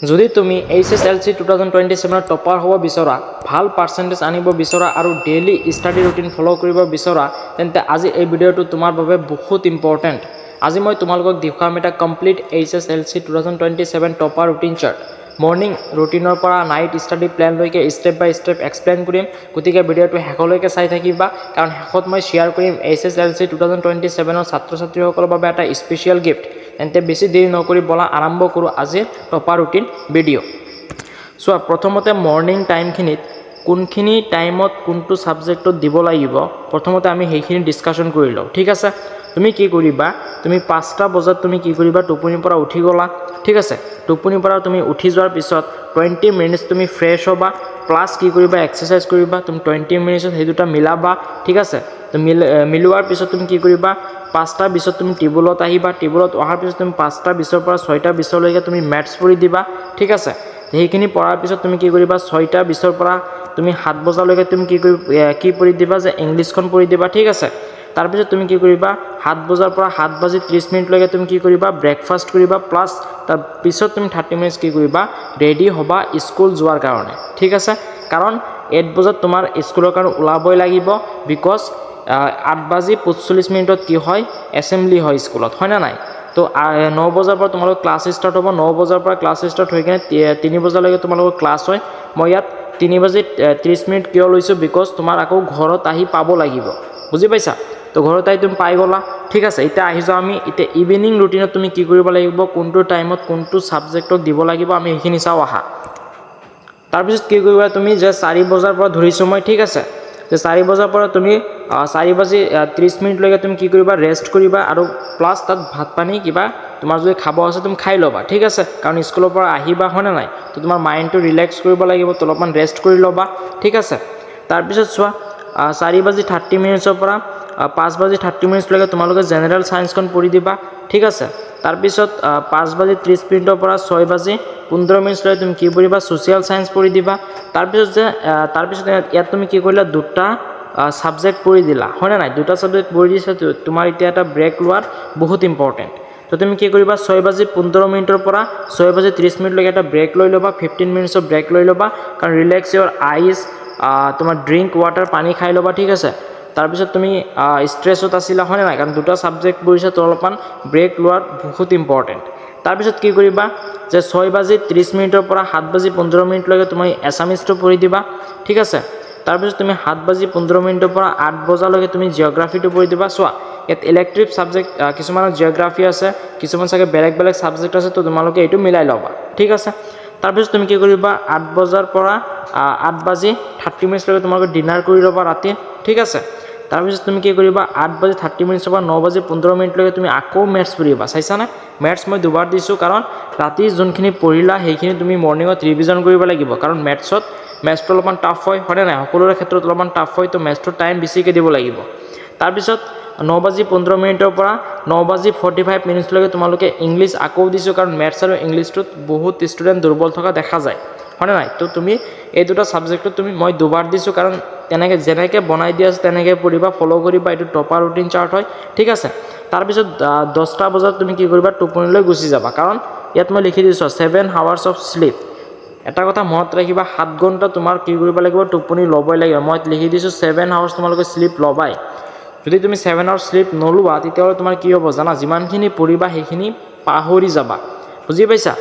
যদি তুমি HSLC 2027 topper হ'ব বিচৰা, ভাল পাৰ্চেণ্টেজ আনিব বিচৰা আৰু ডেইলি ষ্টাডি ৰুটিন ফ'ল' কৰিব বিচৰা, তেন্তে আজি এই ভিডিঅ'টো তোমাৰ বাবে বহুত ইম্পৰ্টেণ্ট। আজি মই তোমালোকক দেখুৱাম এটা complete HSLC 2027 topper routine chart. Morning ৰুটিনৰ পৰা নাইট ষ্টাডি প্লেনলৈকে ষ্টেপ বাই ষ্টেপ এক্সপ্লেইন কৰিম। গতিকে ভিডিঅ'টো শেষলৈকে চাই থাকিবা, কাৰণ শেষত মই শ্বেয়াৰ কৰিম HSLC 2027 ছাত্ৰ ছাত্ৰীসকলৰ বাবে এটা স্পেচিয়েল গিফ্ট। তেন্তে বেছি দেৰি নকৰি বলা আৰম্ভ কৰোঁ আজিৰ টপাৰ ৰুটিন ভিডিঅ'। চোৱা, প্ৰথমতে মৰ্নিং টাইমখিনিত কোনখিনি টাইমত কোনটো ছাবজেক্টত দিব লাগিব, প্ৰথমতে আমি সেইখিনি ডিছকাশ্যন কৰি লওঁ। ঠিক আছে, তুমি কি কৰিবা, তুমি 5টা বজাত তুমি কি কৰিবা, টোপনিৰ পৰা উঠি গ'লা। ঠিক আছে, টোপনিৰ পৰা তুমি উঠি যোৱাৰ পিছত 20 মিনিটছ তুমি ফ্ৰেছ হ'বা, প্লাছ কি কৰিবা, এক্সাৰচাইজ কৰিবা। তুমি 20 মিনিটছত সেই দুটা মিলাবা। ঠিক আছে, তো মিলোৱাৰ পিছত তুমি কি কৰিবা, 5টা 20ত তুমি টেবুলত আহিবা। টেবুলত অহাৰ পিছত তুমি 5টা 20ৰ পৰা 6টা 20লৈকে তুমি মেথছ পঢ়ি দিবা। ঠিক আছে, সেইখিনি পঢ়াৰ পিছত তুমি কি কৰিবা, 6টা 20ৰ পৰা তুমি 7 বজালৈকে তুমি কি পঢ়ি দিবা, যে ইংলিছখন পঢ়ি দিবা। ঠিক আছে, তাৰপিছত তুমি কি কৰিবা, 7 বজাৰ পৰা 7:30 তুমি কি কৰিবা, ব্ৰেকফাষ্ট কৰিবা। প্লাছ তাৰপিছত তুমি 30 মিনিটছ কি কৰিবা, ৰেডি হ'বা স্কুল যোৱাৰ কাৰণে। ঠিক আছে, কাৰণ 8 বজাত তোমাৰ স্কুলৰ কাৰণে ওলাবই লাগিব, বিকজ 8:45 কি হয়, এছেম্বলি হয় স্কুলত, হয় না নাই? তো 9 বজাৰ পৰা তোমালোকৰ ক্লাছ ষ্টাৰ্ট হ'ব। 9 বজাৰ পৰা ক্লাছ ষ্টাৰ্ট হৈ কিনে 3 বজালৈকে তোমালোকৰ ক্লাছ হয়। মই ইয়াত 3:30 কিয় লৈছোঁ, বিকজ তোমাৰ আকৌ ঘৰত আহি পাব লাগিব, বুজি পাইছা? তো ঘৰত আহি তুমি পাই গ'লা। ঠিক আছে, এতিয়া আহি যাওঁ আমি এতিয়া ইভিনিং ৰুটিনত তুমি কি কৰিব লাগিব, কোনটো টাইমত কোনটো ছাবজেক্টক দিব লাগিব, আমি সেইখিনি চাওঁ আহা। তাৰপিছত কি কৰিবা, তুমি যে 4 বজাৰ পৰা ধৰিছোঁ মই। ঠিক আছে, যে 4 বজাৰ পৰা তুমি 4:30 তুমি কি কৰিবা, ৰেষ্ট কৰিবা, আৰু প্লাছ তাত ভাত পানী কিবা তোমাৰ যদি খাব আছে তুমি খাই ল'বা। ঠিক আছে, কাৰণ স্কুলৰ পৰা আহিবা, হয় নে নাই? তো তোমাৰ মাইণ্ডটো ৰিলেক্স কৰিব লাগিব, তো অলপমান ৰেষ্ট কৰি ল'বা। ঠিক আছে, তাৰপিছত চোৱা, 4:30 পৰা 5:30 তোমালোকে জেনেৰেল ছায়েন্সখন পঢ়ি দিবা। ঠিক আছে, তাৰপিছত 5:30 পৰা 6:15 তুমি কি পঢ়িবা, ছ'চিয়েল ছায়েন্স পঢ়ি দিবা। তাৰপিছত ইয়াত তুমি কি কৰিলা, দুটা ছাবজেক্ট পঢ়ি দিলা, হয় নে নাই? দুটা ছাবজেক্ট পঢ়ি দিছা, তোমাৰ এতিয়া এটা ব্ৰেক লোৱাত বহুত ইম্পৰ্টেণ্ট। তো তুমি কি কৰিবা, 6:15 পৰা 6:30 এটা ব্ৰেক লৈ ল'বা, 15 মিনিটছৰ ব্ৰেক লৈ ল'বা, কাৰণ ৰিলেক্স ইয়ৰ আইজ, তোমাৰ ড্ৰিংক ৱাটাৰ, পানী খাই ল'বা। ঠিক আছে, তাৰপিছত তুমি ষ্ট্ৰেছত আছিলা, হয় নে নাই? কাৰণ দুটা ছাবজেক্ট পঢ়িছা, তো অলপমান ব্ৰেক লোৱাত বহুত ইম্পৰ্টেণ্ট। তাৰপিছত কি কৰিবা, যে 6:30 পৰা 7:15 তুমি এছামিজটো পঢ়ি দিবা। ঠিক আছে, তাৰপিছত তুমি 7:15 পৰা 8 বজালৈকে তুমি জিঅ'গ্ৰাফিটো পঢ়ি দিবা। চোৱা, ইয়াত ইলেক্টিভ ছাবজেক্ট কিছুমানৰ জিঅ'গ্ৰাফি আছে, কিছুমান চাগে বেলেগ বেলেগ ছাবজেক্ট আছে, তো তোমালোকে এইটো মিলাই ল'বা। ঠিক আছে, তাৰপিছত তুমি কি কৰিবা, 8 বজাৰ পৰা 8:30 তোমালোকে ডিনাৰ কৰি ল'বা ৰাতি। ঠিক আছে, তাৰপিছত তুমি কি কৰিবা, 8:30 পৰা 9:15 তুমি আকৌ মেথছ পঢ়িবা। চাইছানে? মেথছ মই দুবাৰ দিছোঁ, কাৰণ ৰাতি যোনখিনি পঢ়িলা সেইখিনি তুমি মৰ্ণিঙত ৰিভিজন কৰিব লাগিব, কাৰণ মেথছটো অলপমান টাফ হয়, হয়নে নাই? সকলোৰে ক্ষেত্ৰত অলপমান টাফ হয়, তো মেথছটো টাইম বেছিকৈ দিব লাগিব। তাৰপিছত 9:15 পৰা 9:45 তোমালোকে ইংলিছ আকৌ দিছোঁ, কাৰণ মেথছ আৰু ইংলিছটোত বহুত ষ্টুডেণ্ট দুৰ্বল থকা দেখা যায়, হয়নে নাই? তো তুমি এই দুটা ছাবজেক্টত মই দুবাৰ দিছোঁ, কাৰণ যেনেকৈ বনাই দিয়া আছে তেনেকৈ পঢ়িবা, ফ'ল' কৰিবা। এইটো টপাৰ ৰুটিন চাৰ্ট হয়। ঠিক আছে, তাৰপিছত 10টা বজাত তুমি কি কৰিবা, টোপনিলৈ গুচি যাবা, কাৰণ ইয়াত মই লিখি দিছোঁ 7 আৱাৰ্ছ অফ শ্লিপ। এটা কথা মনত ৰাখিবা, 7 ঘণ্টা তোমাৰ কি কৰিব লাগিব, টোপনি ল'বই লাগিব। মই লিখি দিছোঁ 7 আৱাৰ্ছ তোমালোকে শ্লিপ ল'বাই। যদি তুমি 7 আৱাৰ্ছ শ্লিপ নলোৱা, তেতিয়াহ'লে তোমাৰ কি হ'ব জানা, যিমানখিনি পঢ়িবা সেইখিনি পাহৰি যাবা, বুজি পাইছা?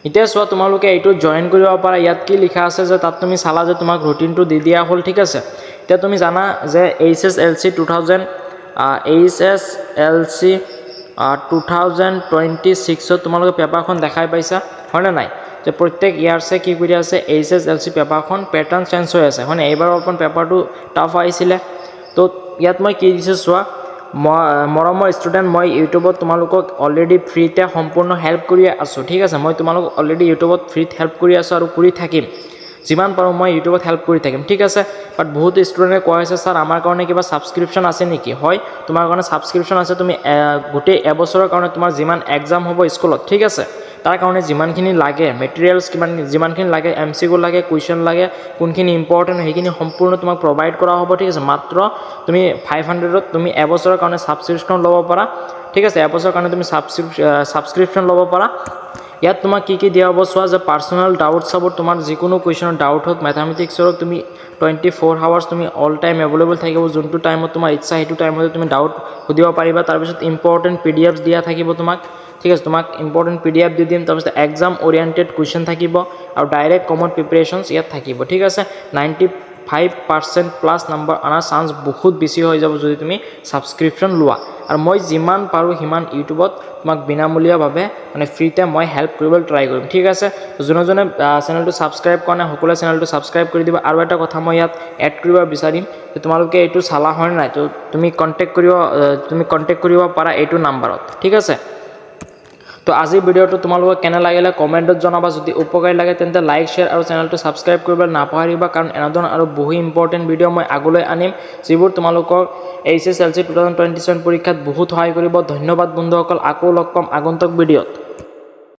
এতিয়া চোৱা, তোমালোকে এইটো জইন কৰিব পাৰা। ইয়াত কি লিখা আছে, যে তাত তুমি চালা যে তোমাক ৰুটিনটো দি দিয়া হ'ল। ঠিক আছে, এতিয়া তুমি জানা যে HSLC 2026 তোমালোকে পেপাৰখন দেখাই পাইছা, হয়নে নাই? যে প্ৰত্যেক ইয়াৰ্ছে কি কৰি আছে, HSLC পেপাৰখন পেটাৰ্ণ চেঞ্জ হৈ আছে, হয়নে? এইবাৰ অলপমান পেপাৰটো টাফ আহিছিলে। তো ইয়াত মই কি দিছোঁ চোৱা, মৰমৰ ষ্টুডেণ্ট, মই ইউটিউবত তোমালোকক অলৰেডি ফ্ৰীতে সম্পূৰ্ণ হেল্প কৰি আছোঁ। ঠিক আছে, মই তোমালোকক অলৰেডি ইউটিউবত ফ্ৰীত হেল্প কৰি আছোঁ, আৰু কৰি থাকিম। যিমান পাৰোঁ মই ইউটিউবত হেল্প কৰি থাকিম। ঠিক আছে, বাট বহুত ষ্টুডেণ্টে কৈ আছে, ছাৰ আমাৰ কাৰণে কিবা ছাবস্ক্ৰিপশ্যন আছে নেকি? হয়, তোমাৰ কাৰণে ছাবস্ক্ৰিপশ্যন আছে। তুমি গোটেই এবছৰৰ কাৰণে তোমাৰ যিমান এক্সাম হ'ব স্কুলত, ঠিক আছে, তাৰ কাৰণে যিমানখিনি লাগে মেটেৰিয়েলছ, যিমানখিনি লাগে, MCQ লাগে, কুৱেশ্যন লাগে, কোনখিনি ইম্পৰ্টেণ্ট, সেইখিনি সম্পূৰ্ণ তোমাক প্ৰভাইড কৰা হ'ব। ঠিক আছে, মাত্ৰ তুমি 500ত তুমি এবছৰৰ কাৰণে ছাবস্ক্ৰিপশ্যন ল'ব পাৰা। ঠিক আছে, এবছৰৰ কাৰণে তুমি ছাবস্ক্ৰিপশ্যন ল'ব পাৰা। ইয়াত তোমাক কি দিয়া হ'ব চোৱা যে পাৰ্চনেল ডাউট চাবত তোমাৰ যিকোনো কুৱেশ্যনৰ ডাউট হওক মেথামেটিক্সৰ হওক তুমি 24 আৱাৰ্ছ তুমি অল টাইম এভেইলেবল থাকিব যোনটো টাইমত তোমাৰ ইচ্ছা সেইটো টাইমতে তুমি ডাউট সুধিব পাৰিবা তাৰপিছত ইম্পৰ্টেণ্ট PDF দিয়া থাকিব তোমাক ঠিক আছে তোমাক ইম্পৰ্টেণ্ট PDF দি দিম তাৰপিছত এক্সাম ওৰিয়েণ্টেড কুৱেশ্যন থাকিব আৰু ডাইৰেক্ট কমন প্ৰিপাৰেশ্যনছ ইয়াত থাকিব ঠিক আছে 95% প্লাছ নম্বৰ অনাৰ চান্স বহুত বেছি হৈ যাব যদি তুমি ছাবস্ক্ৰিপশ্যন লোৱা আৰু মই যিমান পাৰোঁ সিমান ইউটিউবত তোমাক বিনামূলীয়াভাৱে মানে ফ্ৰীতে মই হেল্প কৰিবলৈ ট্ৰাই কৰিম ঠিক আছে যোনে যোনে চেনেলটো ছাবস্ক্ৰাইব কৰা নাই সকলোৱে চেনেলটো ছাবস্ক্ৰাইব কৰি দিবা আৰু এটা কথা মই ইয়াত এড কৰিব বিচাৰিম যে তোমালোকে এইটো চালা হয় নাই তো তুমি কণ্টেক্ট কৰিব পাৰা এইটো নাম্বাৰত ঠিক আছে তো আজি ভিডিঅ'টো তোমালোকক কেনে লাগিলে কমেণ্টত জনাবা যদি উপকাৰী লাগে তেন্তে লাইক শ্বেয়াৰ আৰু চেনেলটো ছাবস্ক্ৰাইব কৰিবলৈ নাপাহৰিবা কাৰণ এনেধৰণৰ আৰু বহু ইম্পৰ্টেণ্ট ভিডিঅ' মই আগলৈ আনিম যিবোৰ তোমালোকৰ HSLC 2027 পৰীক্ষাত বহুত সহায় কৰিব ধন্যবাদ বন্ধুসকল আকৌ লগ পাম আগন্তুক ভিডিঅ'ত